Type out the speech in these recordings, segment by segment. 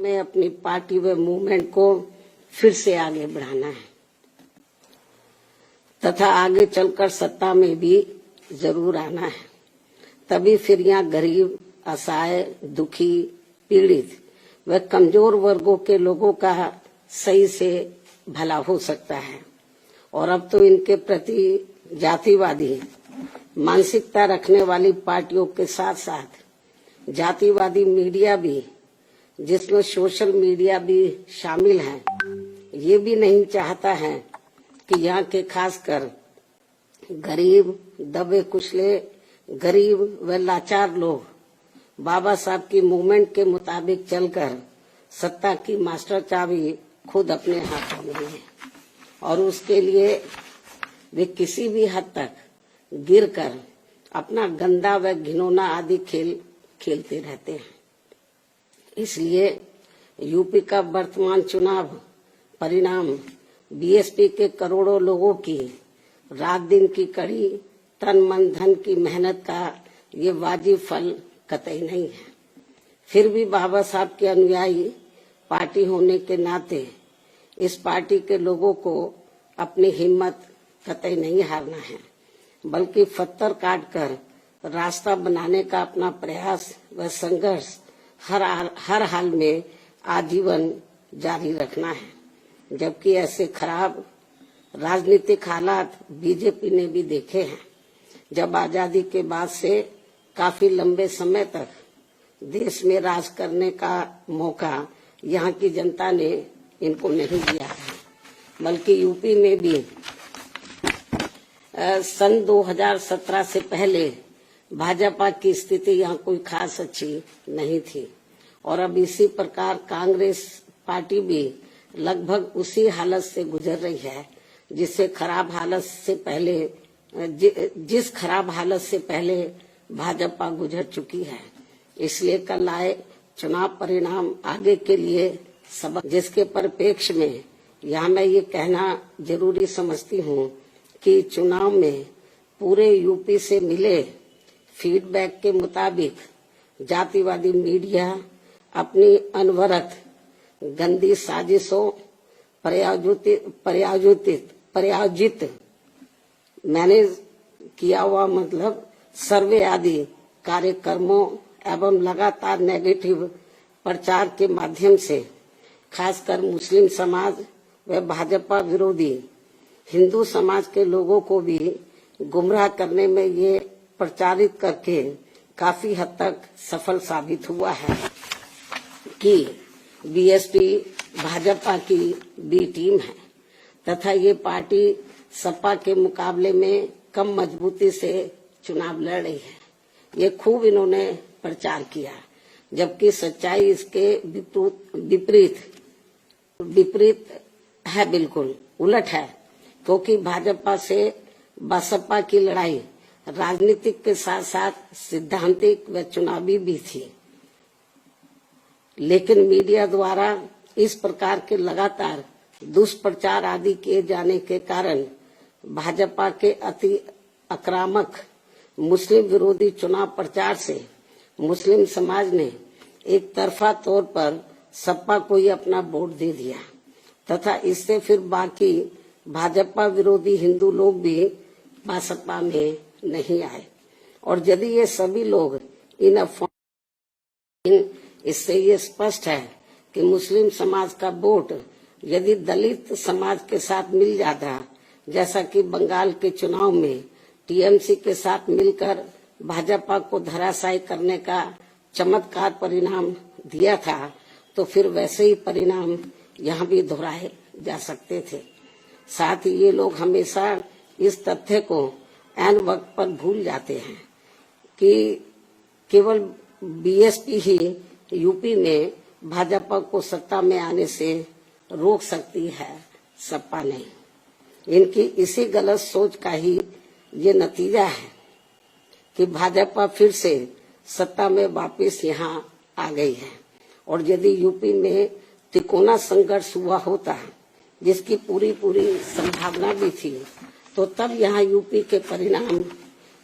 में अपनी पार्टी व मूवमेंट को फिर से आगे बढ़ाना है तथा आगे चलकर सत्ता में भी जरूर आना है। तभी फिर यहाँ गरीब, असहाय, दुखी, पीड़ित व कमजोर वर्गों के लोगों का सही से भला हो सकता है। और अब तो इनके प्रति जातिवादी मानसिकता रखने वाली पार्टियों के साथ साथ जातिवादी मीडिया भी, जिसमें सोशल मीडिया भी शामिल है, ये भी नहीं चाहता है कि यहाँ के खासकर गरीब, दबे कुचले, गरीब व लाचार लोग बाबा साहब की मूवमेंट के मुताबिक चलकर सत्ता की मास्टर चाबी खुद अपने हाथों में है और उसके लिए वे किसी भी हद तक गिरकर अपना गंदा व घिनौना आदि खेल खेलते रहते हैं। इसलिए यूपी का वर्तमान चुनाव परिणाम बीएसपी के करोड़ों लोगों की रात दिन की कड़ी तन मन धन की मेहनत का ये वाजिब फल कतई नहीं है। फिर भी बाबा साहब के अनुयायी पार्टी होने के नाते इस पार्टी के लोगों को अपनी हिम्मत कतई नहीं हारना है, बल्कि पत्थर काटकर रास्ता बनाने का अपना प्रयास व संघर्ष हर हाल में आजीवन जारी रखना है। जबकि ऐसे खराब राजनीतिक हालात बीजेपी ने भी देखे हैं, जब आजादी के बाद से काफी लंबे समय तक देश में राज करने का मौका यहाँ की जनता ने इनको नहीं दिया है, बल्कि यूपी में भी सन 2017 से पहले भाजपा की स्थिति यहाँ कोई खास अच्छी नहीं थी। और अब इसी प्रकार कांग्रेस पार्टी भी लगभग उसी हालत से गुजर रही है जिस खराब हालत से पहले भाजपा गुजर चुकी है। इसलिए कल आए चुनाव परिणाम आगे के लिए सबक, जिसके परिप्रेक्ष्य में यहाँ मैं ये कहना जरूरी समझती हूँ कि चुनाव में पूरे यूपी से मिले फीडबैक के मुताबिक जातिवादी मीडिया अपनी अनवरत गंदी साजिशों, प्रायोजित मैनेज किया हुआ सर्वे आदि कार्यक्रमों एवं लगातार नेगेटिव प्रचार के माध्यम से खासकर मुस्लिम समाज व भाजपा विरोधी हिंदू समाज के लोगों को भी गुमराह करने में ये प्रचारित करके काफी हद तक सफल साबित हुआ है कि बीएसपी भाजपा की बी टीम है तथा ये पार्टी सपा के मुकाबले में कम मजबूती से चुनाव लड़ रही है। ये खूब इन्होंने प्रचार किया, जबकि सच्चाई इसके विपरीत है, बिल्कुल उलट है। क्योंकि भाजपा से बसपा की लड़ाई राजनीतिक के साथ साथ सिद्धांतिक व चुनावी भी थी, लेकिन मीडिया द्वारा इस प्रकार के लगातार दुष्प्रचार आदि किए जाने के कारण भाजपा के अति आक्रामक मुस्लिम विरोधी चुनाव प्रचार से मुस्लिम समाज ने एक तरफा तौर पर सपा को ही अपना वोट दे दिया तथा इससे फिर बाकी भाजपा विरोधी हिंदू लोग भी बसपा में नहीं आए। और यदि ये सभी लोग इससे ये स्पष्ट है कि मुस्लिम समाज का वोट यदि दलित समाज के साथ मिल जाता, जैसा कि बंगाल के चुनाव में टीएमसी के साथ मिलकर भाजपा को धराशायी करने का चमत्कार परिणाम दिया था, तो फिर वैसे ही परिणाम यहाँ भी दोहराए जा सकते थे। साथ ही ये लोग हमेशा इस तथ्य को ऐन वक्त पर भूल जाते हैं कि केवल बीएसपी ही यूपी में भाजपा को सत्ता में आने से रोक सकती है, सपा नहीं। इनकी इसी गलत सोच का ही ये नतीजा है कि भाजपा फिर से सत्ता में वापस यहाँ आ गई है। और यदि यूपी में तिकोना संघर्ष हुआ होता, जिसकी पूरी संभावना भी थी, तो तब यहाँ यूपी के परिणाम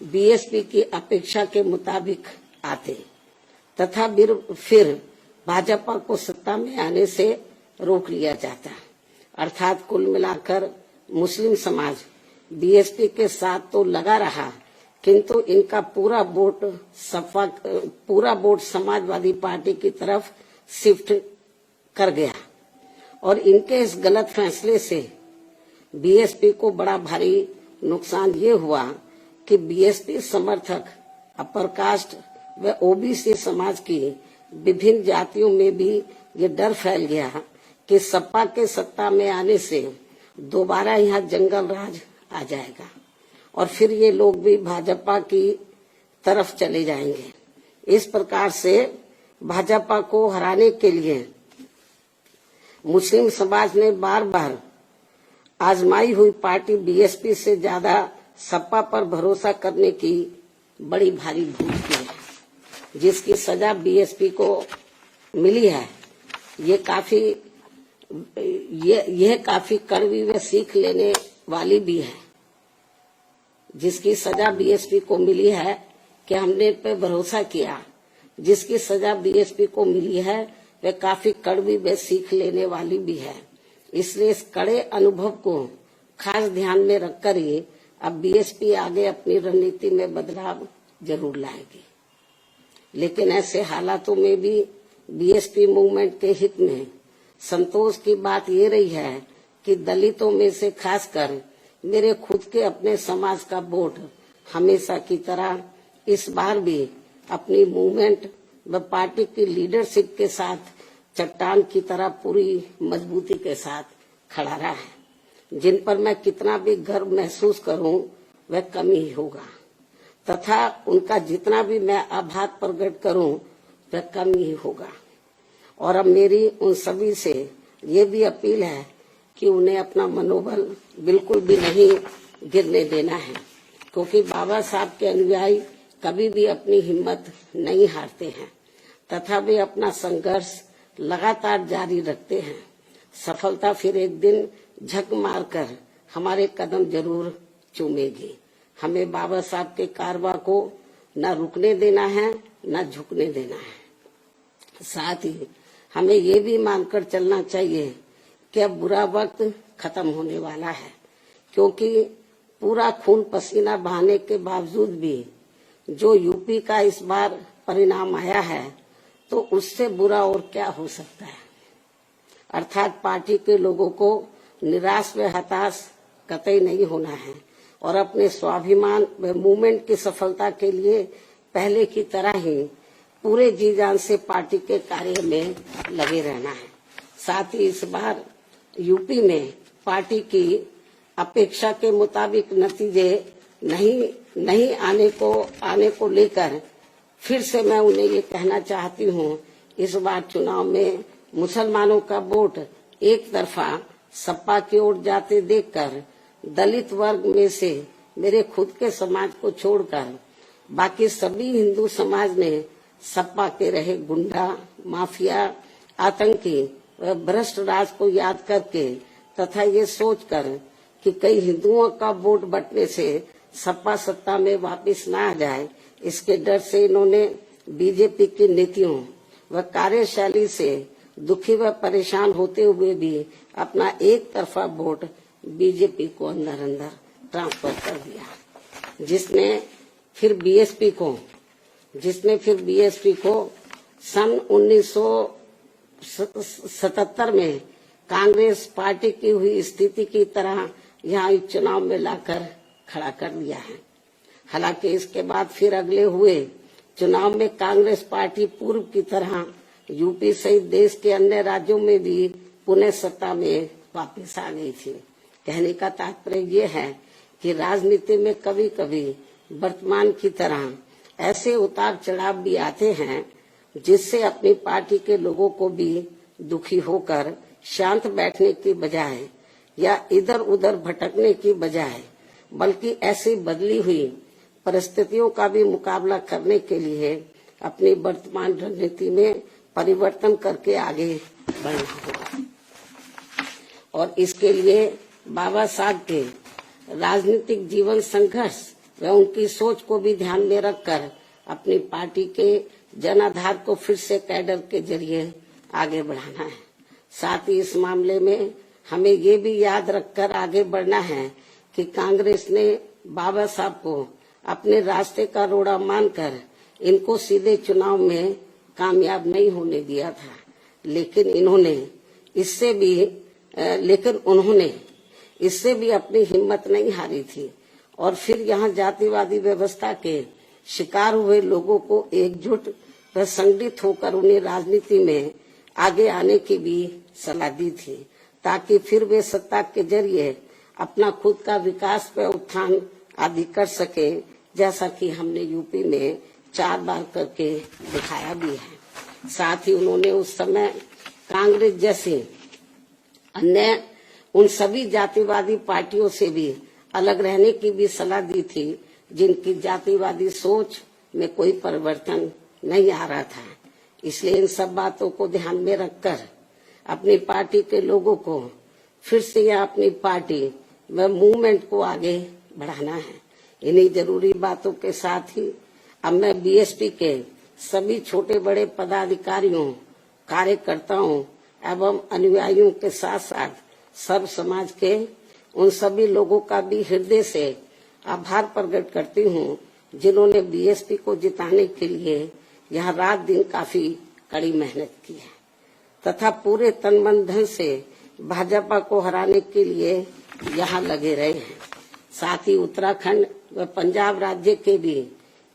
बीएसपी की अपेक्षा के मुताबिक आते तथा फिर भाजपा को सत्ता में आने से रोक लिया जाता। अर्थात कुल मिलाकर मुस्लिम समाज बीएसपी के साथ तो लगा रहा, किंतु इनका पूरा वोट समाजवादी पार्टी की तरफ शिफ्ट कर गया और इनके इस गलत फैसले से बीएसपी को बड़ा भारी नुकसान ये हुआ कि बीएसपी समर्थक अपर कास्ट व ओबीसी समाज की विभिन्न जातियों में भी ये डर फैल गया कि सपा के सत्ता में आने से दोबारा यहाँ जंगल राज आ जाएगा और फिर ये लोग भी भाजपा की तरफ चले जाएंगे। इस प्रकार से भाजपा को हराने के लिए मुस्लिम समाज ने बार बार आजमाई हुई पार्टी बीएसपी से ज्यादा सपा पर भरोसा करने की बड़ी भारी भूल की है, जिसकी सजा बीएसपी को मिली है। यह काफी कड़वी व सीख लेने वाली भी है। जिसकी सजा बीएसपी को मिली है कि हमने पे भरोसा किया, जिसकी सजा बीएसपी को मिली है वह काफी कड़वी व सीख लेने वाली भी है। इसलिए इस कड़े अनुभव को खास ध्यान में रखकर ही अब बीएसपी आगे अपनी रणनीति में बदलाव जरूर लाएगी। लेकिन ऐसे हालातों में भी बीएसपी मूवमेंट के हित में संतोष की बात ये रही है कि दलितों में से खासकर मेरे खुद के अपने समाज का वोट हमेशा की तरह इस बार भी अपनी मूवमेंट व पार्टी की लीडरशिप के साथ चट्टान की तरह पूरी मजबूती के साथ खड़ा रहा है। जिन पर मैं कितना भी गर्व महसूस करूं वह कम ही होगा तथा उनका जितना भी मैं आभार प्रकट करूं वह कम ही होगा। और अब मेरी उन सभी से ये भी अपील है कि उन्हें अपना मनोबल बिल्कुल भी नहीं गिरने देना है, क्योंकि बाबा साहब के अनुयायी कभी भी अपनी हिम्मत नहीं हारते हैं तथा वे अपना संघर्ष लगातार जारी रखते हैं। सफलता फिर एक दिन झक मारकर हमारे कदम जरूर चूमेगी। हमें बाबा साहब के कारवा को न रुकने देना है न झुकने देना है। साथ ही हमें ये भी मानकर चलना चाहिए कि अब बुरा वक्त खत्म होने वाला है, क्योंकि पूरा खून पसीना बहाने के बावजूद भी जो यूपी का इस बार परिणाम आया है तो उससे बुरा और क्या हो सकता है। अर्थात पार्टी के लोगों को निराश व हताश कतई नहीं होना है और अपने स्वाभिमान व मूवमेंट की सफलता के लिए पहले की तरह ही पूरे जी जान से पार्टी के कार्य में लगे रहना है। साथ ही इस बार यूपी में पार्टी की अपेक्षा के मुताबिक नतीजे नहीं आने को लेकर फिर से मैं उन्हें ये कहना चाहती हूँ, इस बार चुनाव में मुसलमानों का वोट एक तरफा सपा की ओर जाते देखकर दलित वर्ग में से मेरे खुद के समाज को छोड़कर बाकी सभी हिंदू समाज ने सपा के रहे गुंडा, माफिया, आतंकी व भ्रष्ट राज को याद करके तथा ये सोचकर कि कई हिंदुओं का वोट बंटने से सपा सत्ता में वापस न आ जाए, इसके डर से इन्होंने बीजेपी की नीतियों व कार्यशैली से दुखी व परेशान होते हुए भी अपना एक तरफा वोट बीजेपी को अंदर ट्रांसफर कर दिया, जिसने फिर बीएसपी को सन 1977 में कांग्रेस पार्टी की हुई स्थिति की तरह यहाँ चुनाव में लाकर खड़ा कर दिया है। हालांकि इसके बाद फिर अगले हुए चुनाव में कांग्रेस पार्टी पूर्व की तरह यूपी सहित देश के अन्य राज्यों में भी पुनः सत्ता में वापस आ गई थी। कहने का तात्पर्य ये है कि राजनीति में कभी कभी वर्तमान की तरह ऐसे उतार चढ़ाव भी आते हैं जिससे अपनी पार्टी के लोगों को भी दुखी होकर शांत बैठने की बजाय या इधर उधर भटकने की बजाय बल्कि ऐसी बदली हुई परिस्थितियों का भी मुकाबला करने के लिए अपनी वर्तमान रणनीति में परिवर्तन करके आगे बढ़ना होगा। और इसके लिए बाबा साहब के राजनीतिक जीवन संघर्ष व उनकी सोच को भी ध्यान में रखकर अपनी पार्टी के जनाधार को फिर से कैडर के जरिए आगे बढ़ाना है। साथ ही इस मामले में हमें ये भी याद रखकर आगे बढ़ना है कि कांग्रेस ने बाबा साहब को अपने रास्ते का रोड़ा मानकर इनको सीधे चुनाव में कामयाब नहीं होने दिया था, लेकिन उन्होंने इससे भी अपनी हिम्मत नहीं हारी थी और फिर यहाँ जातिवादी व्यवस्था के शिकार हुए लोगों को एकजुट व संगठित होकर उन्हें राजनीति में आगे आने की भी सलाह दी थी, ताकि फिर वे सत्ता के जरिए अपना खुद का विकास व उत्थान आदि कर सके, जैसा कि हमने यूपी में 4 बार करके दिखाया भी है। साथ ही उन्होंने उस समय कांग्रेस जैसे अन्य उन सभी जातिवादी पार्टियों से भी अलग रहने की भी सलाह दी थी, जिनकी जातिवादी सोच में कोई परिवर्तन नहीं आ रहा था। इसलिए इन सब बातों को ध्यान में रखकर अपनी पार्टी के लोगों को फिर से या अपनी पार्टी व मूवमेंट को आगे बढ़ाना है। इन्हीं जरूरी बातों के साथ ही अब मैं बीएसपी के सभी छोटे बड़े पदाधिकारियों, कार्यकर्ताओं एवं अनुयायियों के साथ साथ सर्व समाज के उन सभी लोगों का भी हृदय से आभार प्रकट करती हूँ, जिन्होंने बीएसपी को जिताने के लिए यहाँ रात दिन काफी कड़ी मेहनत की है तथा पूरे तन मन धन से भाजपा को हराने के लिए यहाँ लगे रहे हैं। साथ ही उत्तराखंड व पंजाब राज्य के भी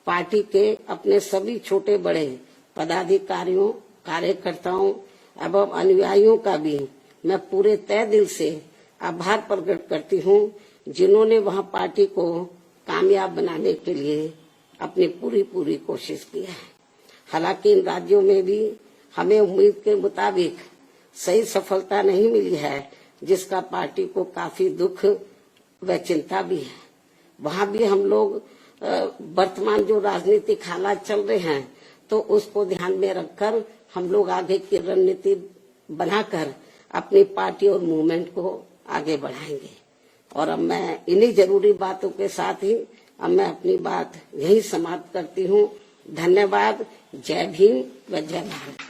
पार्टी के अपने सभी छोटे बड़े पदाधिकारियों, कार्यकर्ताओं एवं अनुयायियों का भी मैं पूरे तय दिल से आभार प्रकट करती हूँ, जिन्होंने वहाँ पार्टी को कामयाब बनाने के लिए अपनी पूरी कोशिश की है। हालांकि इन राज्यों में भी हमें उम्मीद के मुताबिक सही सफलता नहीं मिली है, जिसका पार्टी को काफी दुख व चिंता भी है। वहाँ भी हम लोग वर्तमान जो राजनीतिक हालात चल रहे हैं, तो उसको ध्यान में रखकर हम लोग आगे की रणनीति बनाकर अपनी पार्टी और मूवमेंट को आगे बढ़ाएंगे। और अब मैं इन्हीं जरूरी बातों के साथ ही अब मैं अपनी बात यही समाप्त करती हूँ। धन्यवाद। जय भीम व जय भारत।